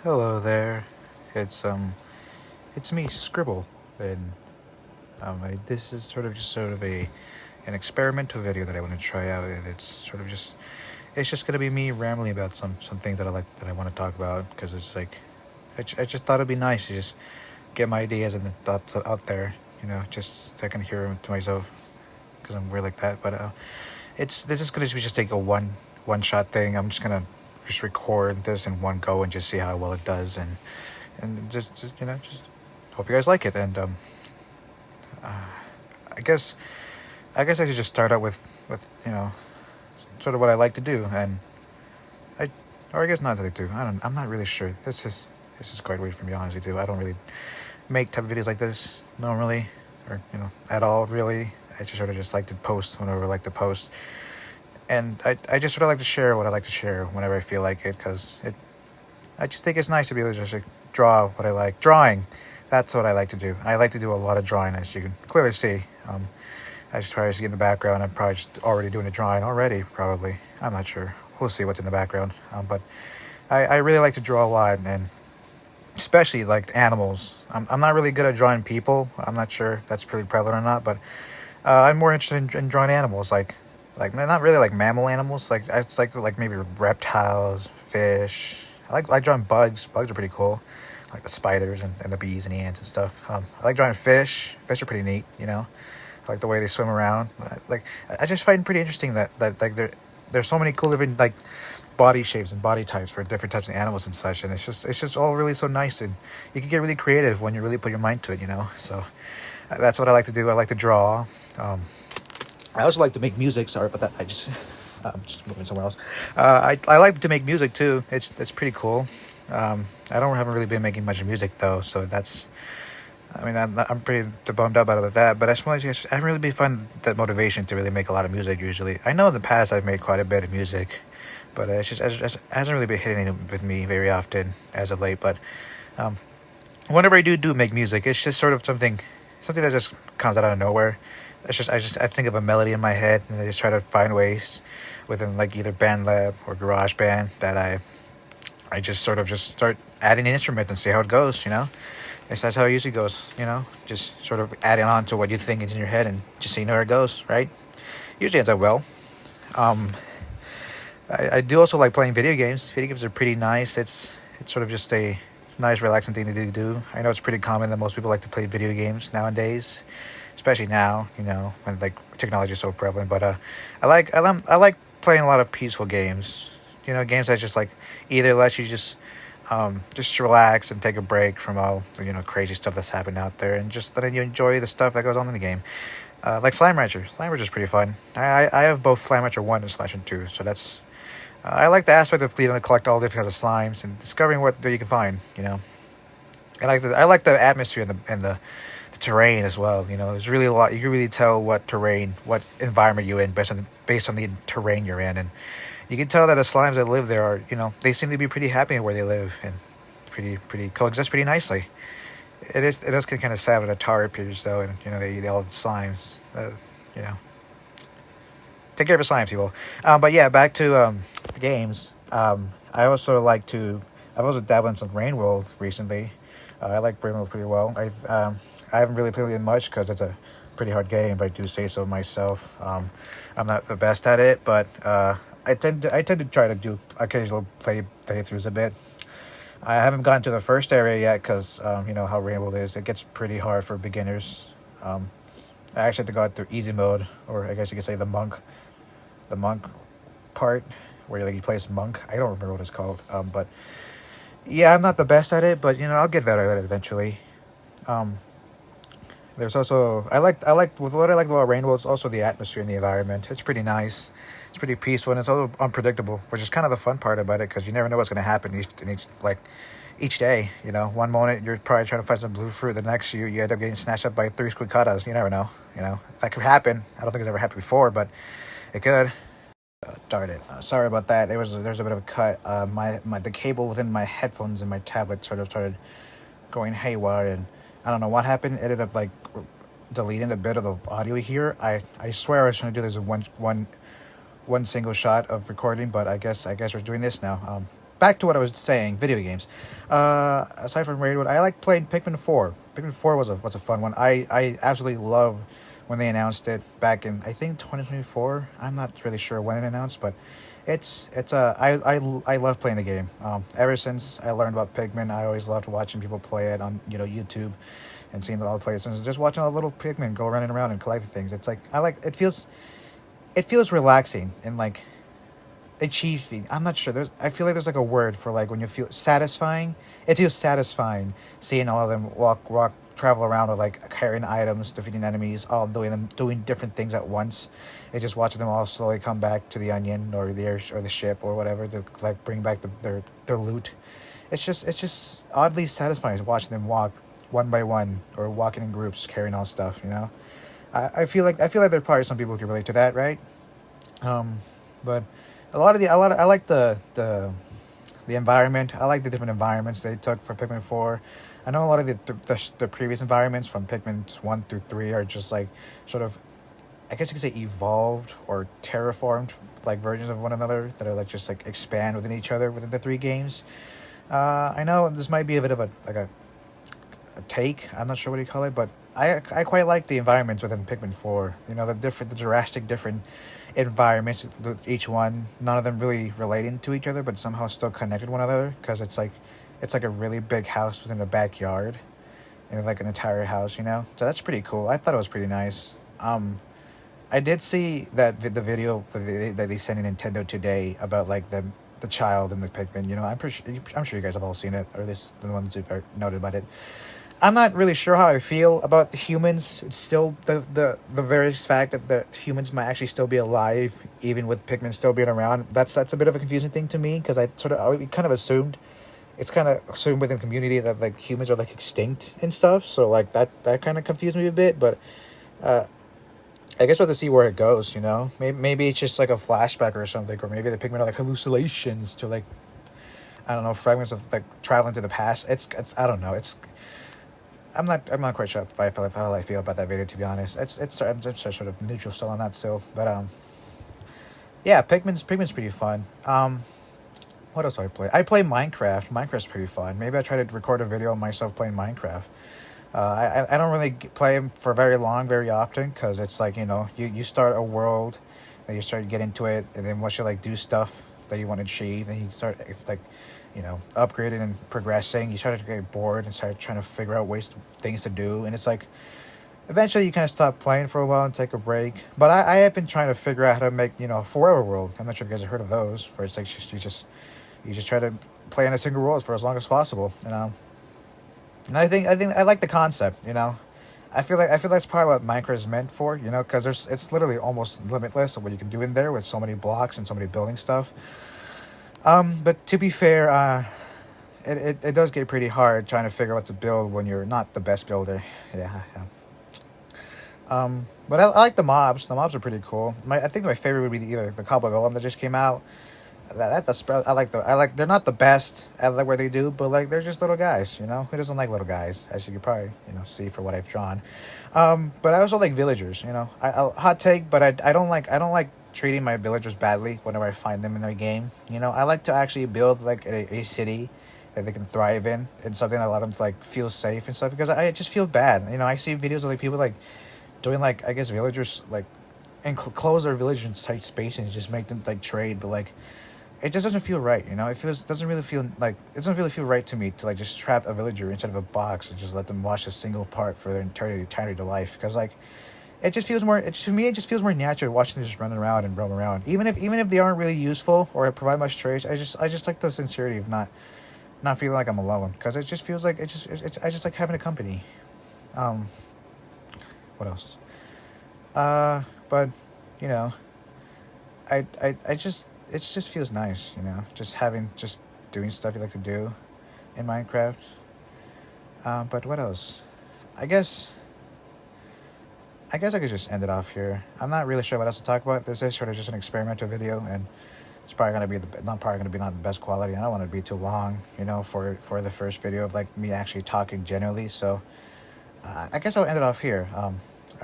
Hello there. It's it's me, Scribble, and this is sort of a an experimental video that I want to try out, and it's just gonna be me rambling about some things that I want to talk about because it's like I just thought it'd be nice to just get my ideas and the thoughts out there, just so I can hear them to myself because I'm weird like that. But it's this is gonna be just take a one shot thing. I'm just gonna just record this in one go and just see how well it does, and just just hope you guys like it. And I guess I should just start out with sort of what I like to do, and I or I guess not that I do. I'm not really sure. This is quite weird for me, honestly. Too. I don't really make type of videos like this normally, or at all really. I just sort of just like to post whenever I like to post, and I just sort of like to share what I like to share whenever I feel like it, because I just think it's nice to be able to just like draw what I like. Drawing, that's what I like to do. I like to do a lot of drawing, as you can clearly see. I just try to see in the background. I'm probably just already doing a drawing already, probably. I'm not sure. We'll see what's in the background. But I really like to draw a lot, and especially like animals. I'm not really good at drawing people. I'm not sure if that's pretty prevalent or not, but I'm more interested in drawing animals, like not really like mammal animals. Like it's like maybe reptiles, fish. I like drawing bugs. Bugs are pretty cool, like the spiders and the bees and the ants and stuff. I like drawing fish. Fish are pretty neat. I like the way they swim around. I just find it pretty interesting that like there's so many cool different like body shapes and body types for different types of animals and such, and it's just all really so nice, and you can get really creative when you really put your mind to it. So that's what I like to do. I like to draw. I also like to make music. Sorry about that. I'm just moving somewhere else. I like to make music too. It's pretty cool. Haven't really been making much music though, so that's. I mean, I'm pretty bummed out about that. But I haven't really been finding that motivation to really make a lot of music usually. I know in the past I've made quite a bit of music, but it hasn't really been hitting with me very often as of late. But um, whenever I do make music, it's just sort of something that just comes out of nowhere. I think of a melody in my head, and I just try to find ways within like either BandLab or GarageBand that I just sort of just start adding an instrument and see how it goes. That's how it usually goes. Just sort of adding on to what you think is in your head and just seeing where it goes. Right? Usually ends up well. Um, I do also like playing video games. Video games are pretty nice. It's sort of just a nice, relaxing thing to do. I know it's pretty common that most people like to play video games nowadays, especially now. When like technology is so prevalent. But I like playing a lot of peaceful games. Games that just like either let you just relax and take a break from all crazy stuff that's happening out there, and just letting you enjoy the stuff that goes on in the game. Like Slime Rancher. Slime Rancher is pretty fun. I have both Slime Rancher 1 and Slime Rancher 2, so that's I like the aspect of to collect all different kinds of slimes and discovering what you can find. I like the atmosphere and the terrain as well. There's really a lot. You can really tell what environment you're in based on the terrain you're in, and you can tell that the slimes that live there they seem to be pretty happy where they live, and pretty coexist pretty nicely. It does get kind of sad when the tar appears though, and they eat all the slimes. You know, take care of your slimes, people. But yeah, back to the games. I also like to. I've also dabbled in some Rain World recently. I like Rain World pretty well. I haven't really played it much because it's a pretty hard game, but I do say so myself. I'm not the best at it, but I tend to try to do occasional playthroughs a bit. I haven't gotten to the first area yet because you know how Rainbow is. It gets pretty hard for beginners. Um, I actually had to go out through easy mode, or I guess you could say the monk part where like you play as monk. I don't remember what it's called. But yeah, I'm not the best at it, but I'll get better at it eventually. Um, there's also I like with what I like about Rainbow is also the atmosphere and the environment. It's pretty nice. It's pretty peaceful and it's also unpredictable, which is kind of the fun part about it because you never know what's going to happen each day. One moment you're probably trying to find some blue fruit, the next you end up getting snatched up by three squidcadas. You never know. That could happen. I don't think it's ever happened before, but it could. Darn it. Sorry about that. There's a bit of a cut. The cable within my headphones and my tablet sort of started going haywire, and I don't know what happened. It ended up like deleting a bit of the audio here. I swear I was trying to do this in one single shot of recording, but I guess we're doing this now. back to what I was saying. Video games. Aside from Railroad, I like playing Pikmin 4. Pikmin 4 was a fun one. I absolutely love when they announced it back in, I think, 2024. I'm not really sure when it announced, but I love playing the game. Ever since I learned about Pikmin, I always loved watching people play it on YouTube, and seeing all the players, and just watching a little Pikmin go running around and collect things. It's like I like it feels relaxing and like achieving. I'm not sure. I feel like there's like a word for like when you feel satisfying. It feels satisfying seeing all of them walk, travel around with like carrying items, defeating enemies, all doing different things at once. It's just watching them all slowly come back to the onion or the ship or whatever to like bring back their loot. It's just oddly satisfying watching them walk one by one or walking in groups carrying all stuff. I feel like there's probably some people who can relate to that, right? Um, but I like the environment. I like the different environments they took for Pikmin 4. I know a lot of the previous environments from Pikmin 1 through 3 are just like sort of, I guess you could say, evolved or terraformed like versions of one another that are like just like expand within each other within the three games. I know this might be a bit of a take. I'm not sure what you call it, but I quite like the environments within Pikmin 4. The drastic different environments with each one. None of them really relating to each other, but somehow still connected one another because it's like a really big house within a backyard, and like an entire house. So that's pretty cool. I thought it was pretty nice. I did see the video that they sent in Nintendo today about like the child and the Pikmin. I'm sure you guys have all seen it, or at least the ones who are noted about it. I'm not really sure how I feel about the humans. It's still the various fact that the humans might actually still be alive, even with Pikmin still being around. That's a bit of a confusing thing to me because I kind of assumed it's kind of assumed within the community that like humans are like extinct and stuff. So like that kind of confused me a bit. But uh, I guess we'll have to see where it goes. Maybe it's just like a flashback or something, or maybe the Pikmin are like hallucinations to like, I don't know, fragments of like traveling to the past. It's I don't know. I'm not quite sure how I feel about that video, to be honest. I'm just sort of neutral still on that still, but yeah, Pikmin's pretty fun. What else do I play? I play Minecraft. Minecraft's pretty fun. Maybe I try to record a video of myself playing Minecraft. I don't really play them for very long, very often, because it's like you start a world, and you start to get into it, and then once you like do stuff that you want to achieve, and you start like upgrading and progressing, you start to get bored and start trying to figure out things to do, and it's like eventually you kind of stop playing for a while and take a break. But I have been trying to figure out how to make a forever world. I'm not sure if you guys have heard of those, where it's like you just try to play in a single world for as long as possible. And I think I like the concept. I feel that's probably what Minecraft is meant for. Because it's literally almost limitless of what you can do in there with so many blocks and so many building stuff. But to be fair, it does get pretty hard trying to figure out what to build when you're not the best builder. Yeah, yeah. But I like the mobs. The mobs are pretty cool. I think my favorite would be either the Cobble Golem that just came out. I like. They're not the best at like what they do, but like they're just little guys. Who doesn't like little guys? As you could probably see for what I've drawn. But I also like villagers. Hot take, but I don't like treating my villagers badly whenever I find them in their game. I like to actually build like a city that they can thrive in, and something that allows them to like feel safe and stuff. Because I just feel bad. I see videos of like people like doing like, I guess, villagers like enclose their village in tight spaces and just make them like trade, but like it just doesn't feel right. It doesn't really feel right to me to like just trap a villager inside of a box and just let them watch a single part for their entirety of life. Because like it just feels more. To me, it just feels more natural watching them just run around and roam around. Even if they aren't really useful or provide much trade, I just like the sincerity of not feeling like I'm alone. Because it just feels like I just like having a company. Um, what else? But you know, I just it just feels nice. Just doing stuff you like to do in Minecraft. But what else? I guess. I guess I could just end it off here. I'm not really sure what else to talk about. This is sort of just an experimental video, and it's probably gonna be not the best quality. I don't want it to be too long, for the first video of like me actually talking generally. So I guess I'll end it off here.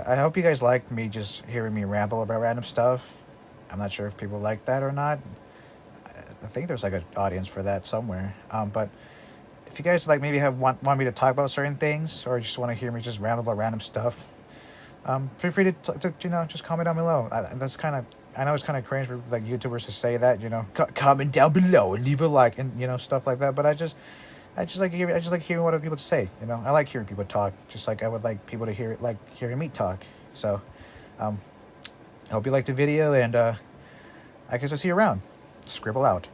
I hope you guys liked me just hearing me ramble about random stuff. I'm not sure if people like that or not. I think there's like an audience for that somewhere. But if you guys like maybe want me to talk about certain things, or just want to hear me just ramble about random stuff, feel free to just comment down below. That's kind of, I know it's kind of cringe for like YouTubers to say that, comment down below and leave a like and stuff like that. But I just like hearing what other people say. I like hearing people talk, just like I would like people to hearing me talk. So, I hope you liked the video, and I guess I'll see you around. Scribble out.